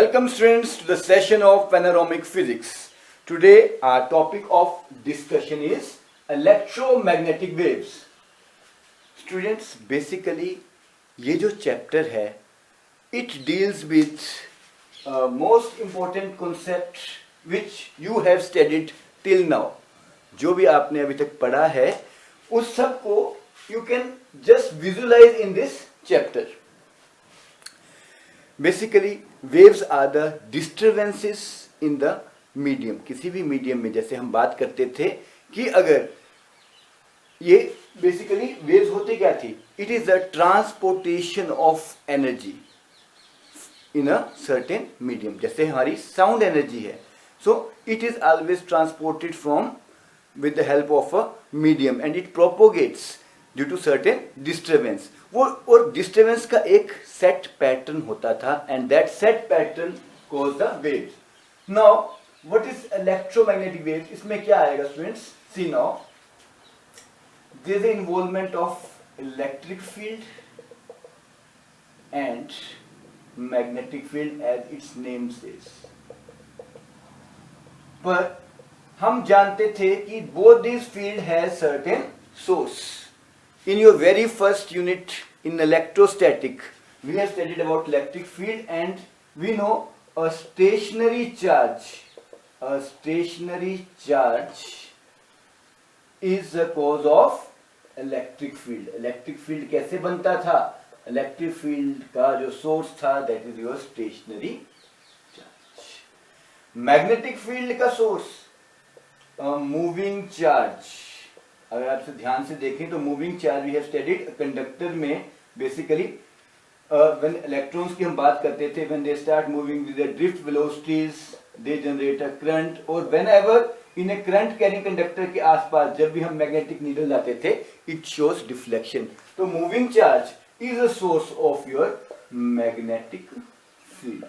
Welcome students to the session of panoramic physics. Today our topic of discussion is electromagnetic waves. Students, basically ये जो chapter है, it deals with most important concept which you have studied till now. जो भी आपने अभी तक पढ़ा है, उस सब को you can just visualize in this chapter. Basically, waves are the disturbances in the medium. किसी भी मीडियम में जैसे हम बात करते थे कि अगर ये बेसिकली वेव्स होते क्या थी, it is the transportation of energy in a certain medium. जैसे हमारी साउंड एनर्जी है, so it is always transported from with the help of a medium and it propagates due to certain disturbance. वो और disturbance का एक set pattern होता था and that set pattern cause the waves. Now what is electromagnetic waves? इसमें क्या आएगा students? See now, there is the involvement of electric field and magnetic field as its name says. पर हम जानते थे कि both these field has certain source. In your very first unit in electrostatic, we have studied about electric field and we know a stationary charge is the cause of electric field. Electric field कैसे बनता था? Electric field का जो source था that is your stationary charge. Magnetic field का source moving charge. अगर आप ध्यान से देखें तो moving charge we have studied conductor में. बेसिकली व्हेन इलेक्ट्रॉन्स की हम बात करते थे, when they start moving with the drift velocities they generate a current. और whenever in a current carrying conductor के आसपास जब भी हम मैग्नेटिक नीडल लाते थे, इट शोज डिफ्लेक्शन. तो moving charge is a source of your magnetic field.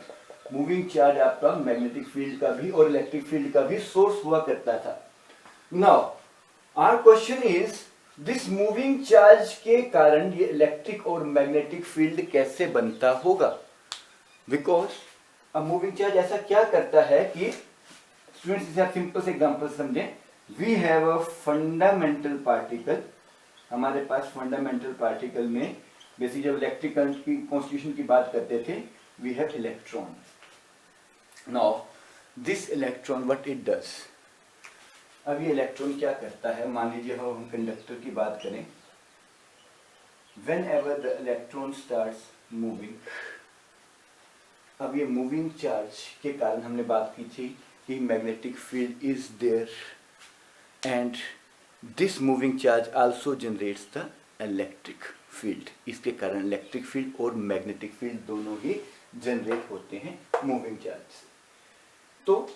Moving charge आपका magnetic field का भी और इलेक्ट्रिक फील्ड का भी सोर्स हुआ करता था. Now our question is, this moving charge के कारण ये इलेक्ट्रिक और मैग्नेटिक फील्ड कैसे बनता होगा? बिकॉज अब मूविंग चार्ज ऐसा क्या करता है कि स्टूडेंट्स, इसे आप सिंपल से एग्जांपल समझें. We have a fundamental particle. हमारे पास फंडामेंटल पार्टिकल में बेसिक जब इलेक्ट्रिक करंट की कॉन्स्टिट्यूशन की बात करते थे, we have electron. Now this electron what it does. अब ये इलेक्ट्रॉन क्या करता है? मान लीजिए हम कंडक्टर की बात करें. Whenever the electron starts moving, अब ये मूविंग चार्ज के कारण हमने बात की थी कि magnetic field is there and this moving charge also generates the electric field. इसके कारण इलेक्ट्रिक फील्ड और मैग्नेटिक फील्ड दोनों ही जनरेट होते हैं मूविंग चार्ज से. तो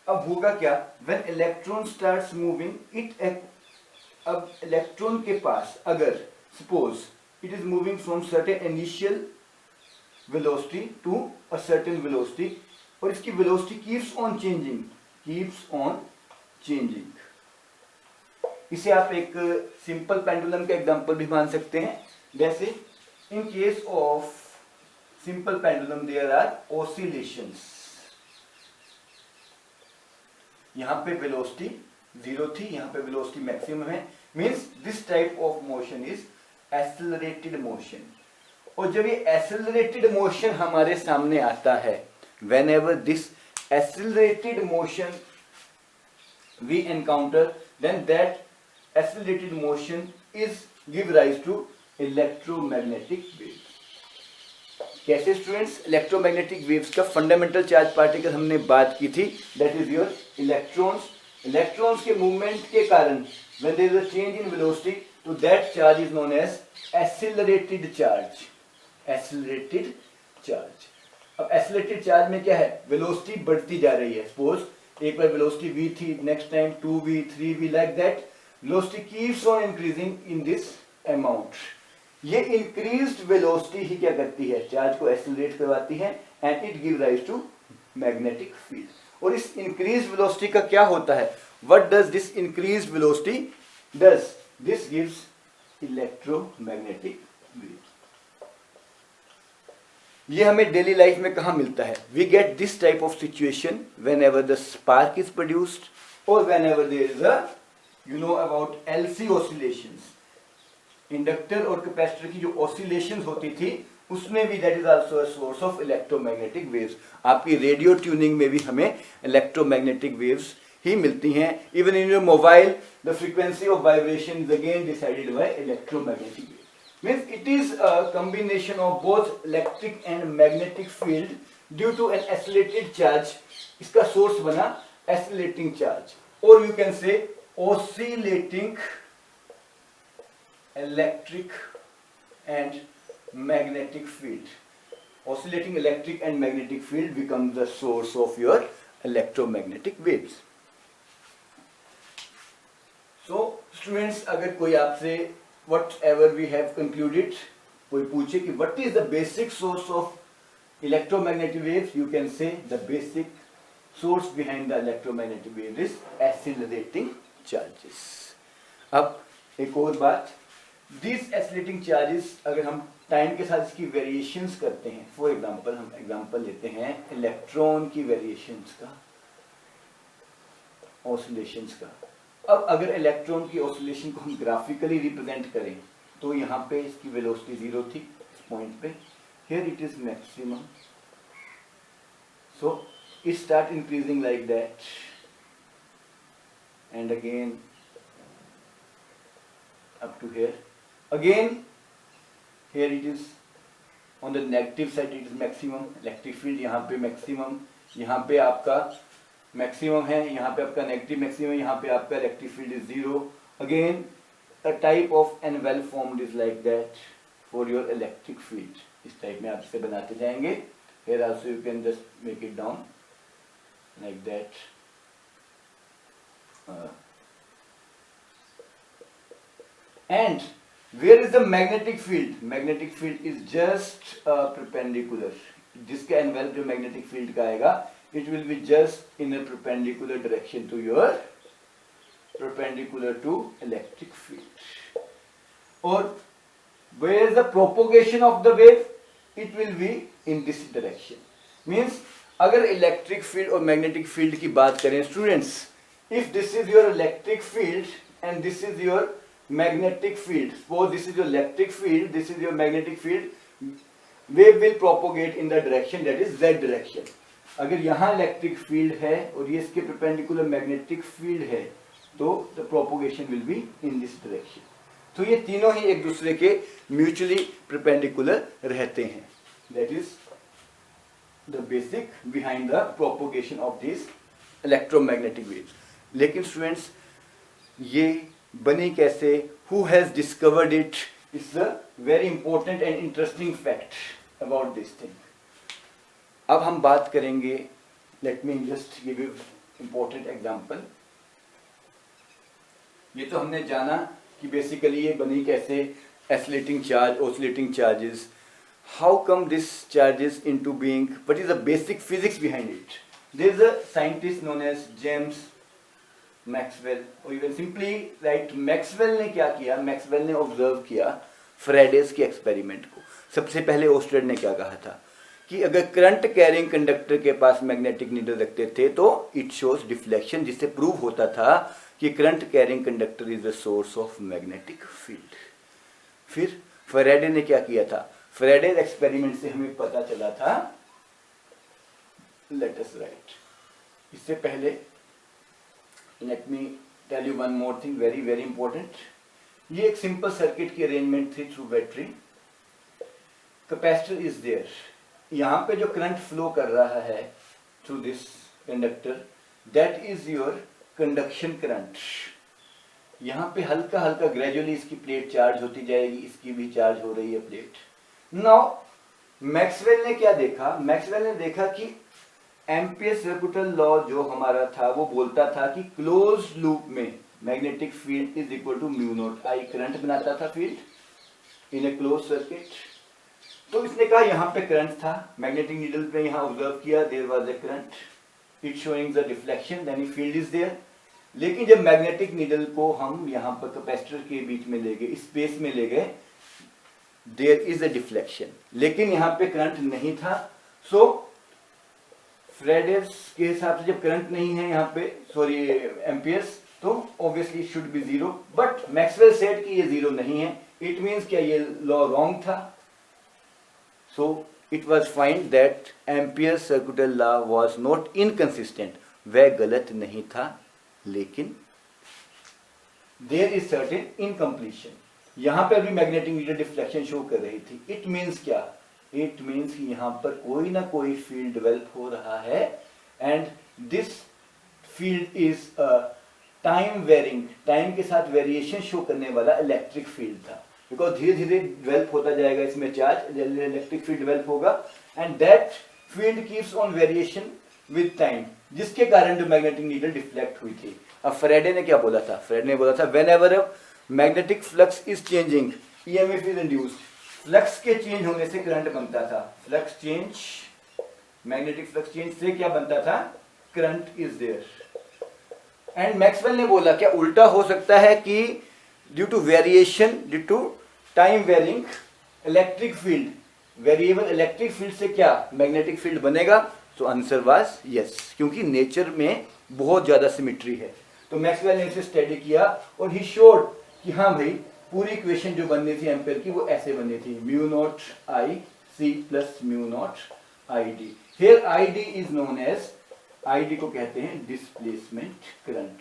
अब होगा क्या? व्हेन इलेक्ट्रॉन स्टार्ट्स मूविंग, अब इलेक्ट्रॉन के पास अगर suppose it is moving from certain initial velocity to a certain velocity, और इसकी वेलोसिटी कीप्स ऑन चेंजिंग. इसे आप एक सिंपल पेंडुलम का एग्जांपल भी मान सकते हैं. जैसे in case of simple pendulum there are oscillations. यहां पे वेलोसिटी जीरो थी, यहां पे वेलोसिटी मैक्सिमम है. Means this type of motion is accelerated motion. और जब ये एक्सेलरेटेड मोशन हमारे सामने आता है, whenever this accelerated motion we encounter, then that accelerated motion is give rise to electromagnetic waves. कैसे स्टूडेंट्स? इलेक्ट्रोमैग्नेटिक वेव्स का फंडामेंटल चार्ज पार्टिकल हमने बात की थी, that is your electrons. Electrons के मूवमेंट के कारण when there is a change in velocity, तो that charge is known as accelerated charge. अब एक्सेलरेटेड चार्ज में क्या है? वेलोसिटी बढ़ती जा रही है. सपोज एक बार वेलोसिटी v थी, next time 2v 3v, like that velocity keeps on increasing in this amount. ये इंक्रीज्ड वेलोसिटी ही क्या करती है? चार्ज को एक्सेलरेट करवाती है and it give rise to magnetic field. और इस इंक्रीज्ड वेलोसिटी का क्या होता है? What does this increased velocity does? This gives electromagnetic wave. ये हमें डेली लाइफ में कहाँ मिलता है? We get this type of situation whenever the spark is produced और whenever there is a you know about LC oscillations. Inductor और capacitor की जो ऑसिलेशंस होती थी उसमें भी that is also a source of electromagnetic waves. आपकी radio tuning में भी हमें इलेक्ट्रोमैग्नेटिक वेव्स ही मिलती हैं। Even in your mobile the frequency of vibration is again decided by electromagnetic wave. Means it is a combination of both electric and magnetic field due to an oscillated charge. इसका source बना oscillating charge or you can say oscillating electric and magnetic field. Oscillating electric and magnetic field becomes the source of your electromagnetic waves. So students, अगर कोई आपसे whatever we have concluded, कोई पूछे कि what is the basic source of electromagnetic waves, you can say the basic source behind the electromagnetic wave is accelerating charges. अब एक और बात, these accelerating charges अगर हम टाइम के साथ इसकी वेरिएशंस करते हैं, फॉर एग्जांपल हम एग्जांपल लेते हैं इलेक्ट्रॉन की वेरिएशंस का, ऑसिलेशंस का। अब अगर इलेक्ट्रॉन की ऑसिलेशन को हम ग्राफिकली रिप्रेजेंट करें तो यहाँ पे इसकी वेलोसिटी 0 थी इस पॉइंट पे, here it is maximum, so it start increasing like that and again up to here, again here it is on the negative side, it is maximum electric field, यहाँ पे मैक्सिमम, यहाँ पे आपका maximum है, यहाँ पे आपका नेगेटिव मैक्सिमम, यहाँ पे आपका electric field is 0। Again a type of an well formed is like that for your electric field. इस टाइप में आप इसे बनाते जाएंगे। Here also you can just make it down like that. And where is the magnetic field? Magnetic field is just perpendicular, जिसका envelope जो magnetic field का आएगा it will be just in a perpendicular direction to your perpendicular to electric field. Or where is the propagation of the wave? It will be in this direction. Means अगर electric field और magnetic field की बात करें students, if this is your electric field and this is your magnetic field, suppose this is your electric field, this is your magnetic field, wave will propagate in the direction that is z direction. अगर यहाँ electric field है और ये इसके perpendicular magnetic field है तो the propagation will be in this direction. तो ये तीनों ही एक दूसरे के म्यूचुअली परपेंडिकुलर रहते हैं। That is the basic behind the propagation of this electromagnetic waves. लेकिन स्टूडेंट्स ये बनी कैसे? Who has discovered it? It's a very important and interesting fact about this thing. अब हम बात करेंगे, let me just give you important example. ये तो हमने जाना कि बेसिकली ये बनी कैसे, oscillating charge, oscillating charges. How come this charges into being? What is the basic physics behind it? There is a scientist known as James Maxwell, or you can simply write Maxwell ने क्या किया? Maxwell ने observe किया Fridays के experiment को। सबसे पहले ousted ने क्या कहा था कि अगर करंट कैरिंग कंडक्टर के पास मैग्नेटिक नीडल रखते थे तो इट शोज डिफ्लेक्शन, जिससे प्रूव होता था कि current carrying conductor is the source of magnetic field. फिर फैराडे ने क्या किया था? फैराडे एक्सपेरिमेंट से हमें पता चला था, लेट अस राइट, इससे पहले let me tell you one more thing very very important. ये एक सिंपल सर्किट की अरेंजमेंट थी through battery. Capacitor is there, यहाँ पे जो करंट फ्लो कर रहा है through this conductor, that is your conduction current. यहाँ पे हल्का हल्का ग्रेजुअली इसकी प्लेट चार्ज होती जाएगी, इसकी भी चार्ज हो रही है प्लेट। नाउ मैक्सवेल ने क्या देखा? मैक्सवेल ने देखा कि एम्पियर सर्कुलर लॉ जो हमारा था वो बोलता था कि क्लोज लूप में magnetic field is equal to mu naught I. Current बनाता था field in a close circuit. तो इसने कहा यहाँ पे करंट था, मैग्नेटिक नीडल पे यहाँ ऑब्जर्व किया, there was a current, it showing the deflection, then field is there. लेकिन जब मैग्नेटिक नीडल को हम यहाँ पर कैपेसिटर के बीच में ले गए, स्पेस में ले गए, देयर इज अ डिफ्लेक्शन, लेकिन यहाँ पे करंट नहीं था। सो फ्रेडेस के हिसाब से जब करंट नहीं है यहाँ पे, सॉरी एम्पियर्स, तो obviously should be zero, but Maxwell said कि ये जीरो नहीं है। इट मीन्स क्या ये लॉ रॉन्ग था। So it was find that ampere circular law was not inconsistent, वह गलत नहीं था, लेकिन देयर इज सर्टेन इनकम्प्लीशन। यहां पर भी मैग्नेटिक नीडल डिफ्लेक्शन शो कर रही थी। इट मीन्स क्या, इट मीन्स कि यहां पर कोई ना कोई फील्ड डेवलप हो रहा है, and this field is time varying, time के साथ वेरिएशन शो करने वाला इलेक्ट्रिक फील्ड था। बिकॉज धीरे धीरे डेवलप होता जाएगा इसमें चार्ज, इलेक्ट्रिक फील्ड डेवलप होगा, and that field keeps on variation with time, जिसके कारण जो मैग्नेटिक नीडल डिफ्लेक्ट हुई थी। अब फ्रेडे ने क्या बोला था, फ्रेडे ने बोला था whenever magnetic flux is changing EMF is induced. Flux के चेंज होने से करंट बनता था। Flux change, magnetic flux change से क्या बनता था, current is there. And Maxwell ने बोला क्या उल्टा हो सकता है कि due to variation, due to time varying electric field, variable electric field से क्या मैग्नेटिक फील्ड बनेगा। तो आंसर वाज यस, क्योंकि नेचर में बहुत ज्यादा सिमेट्री है। तो मैक्सवेल ने इसे स्टडी किया और ही शोड कि हाँ भाई पूरी इक्वेशन जो बननी थी एम्पेयर की वो ऐसे बननी थी, mu naught I C plus mu naught I D. Here I D is known as, I D को कहते हैं displacement current,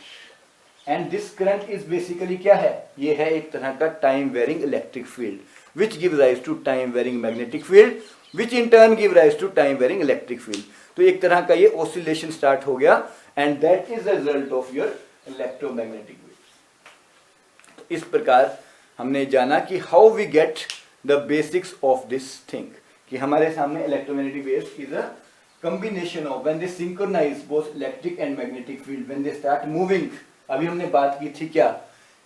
and this current is basically क्या है, ये है एक तरह का time varying electric field which give rise to time varying magnetic field which in turn give rise to time varying electric field. तो एक तरह का ये ऑसिलेशन स्टार्ट हो गया, and that is the result of your electromagnetic waves. इस प्रकार हमने जाना कि how we get the basics of this thing, कि हमारे सामने electromagnetic waves is a combination of when they synchronize both electric and magnetic field, when they start moving। अभी हमने बात की थी क्या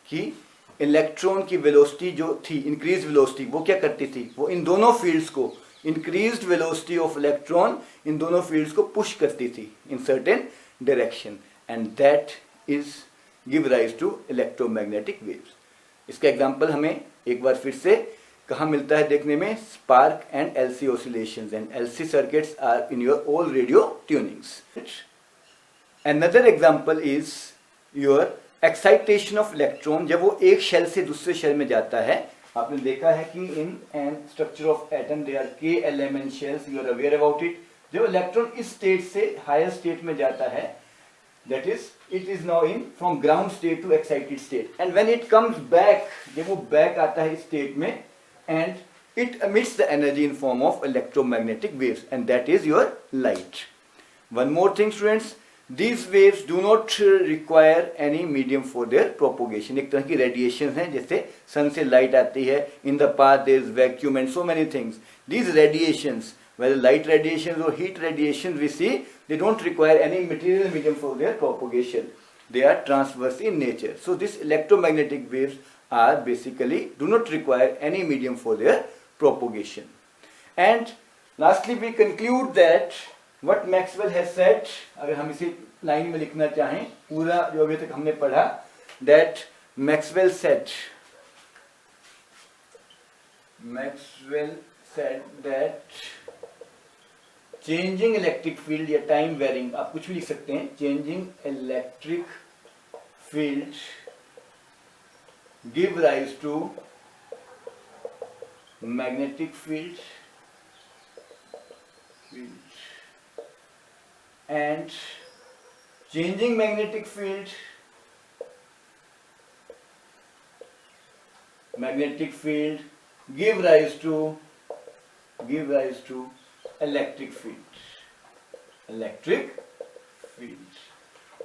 कि इलेक्ट्रॉन की वेलोसिटी जो थी, इंक्रीज वेलोसिटी, वो क्या करती थी, वो इन दोनों फील्ड्स को, इंक्रीज्ड वेलोसिटी ऑफ इलेक्ट्रॉन इन दोनों फील्ड्स को पुश करती थी in certain direction, and that is give rise to electromagnetic waves. इसका एग्जांपल हमें एक बार फिर से कहाँ मिलता है देखने में, spark and LC oscillations, and LC circuits are in your all radio tunings. Another example is your excitation of electron, जब वो एक शेल से दूसरे शेल में जाता है। आपने देखा है कि in an structure of atom they are K element shells, you are aware about it. जब इलेक्ट्रॉन इस स्टेट से हायर स्टेट में जाता है, that is it is now in from ground state to excited state, and when it comes back, जब वो back आता है इस state में, and it emits the energy in form of electromagnetic waves, and that is your light. One more thing students, these waves do not require any medium for their propagation। एक तरह की radiations हैं, जैसे sun से light आती है, in the path there is vacuum and so many things। These radiations, whether light radiations or heat radiations we see, they don't require any material medium for their propagation. They are transverse in nature. So these electromagnetic waves are basically do not require any medium for their propagation. And lastly we conclude that what Maxwell has said, अगर हम इसे line में लिखना चाहें पूरा जो अभी तक हमने पढ़ा, that Maxwell said that changing electric field या टाइम वेरिंग, आप कुछ भी लिख सकते हैं, changing electric field give rise to magnetic field and changing magnetic field give rise to electric field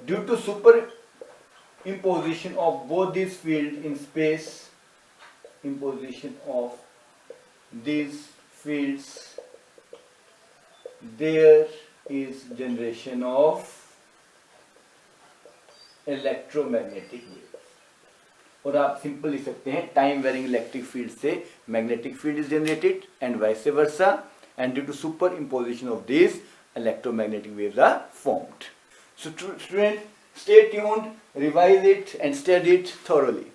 due to superimposition of both these fields in space, imposition of these fields, there is generation of electromagnetic waves। और आप simple लिख सकते हैं time varying electric field से magnetic field is generated and vice versa, and due to superimposition of these electromagnetic waves are formed. So student, stay tuned, revise it and study it thoroughly.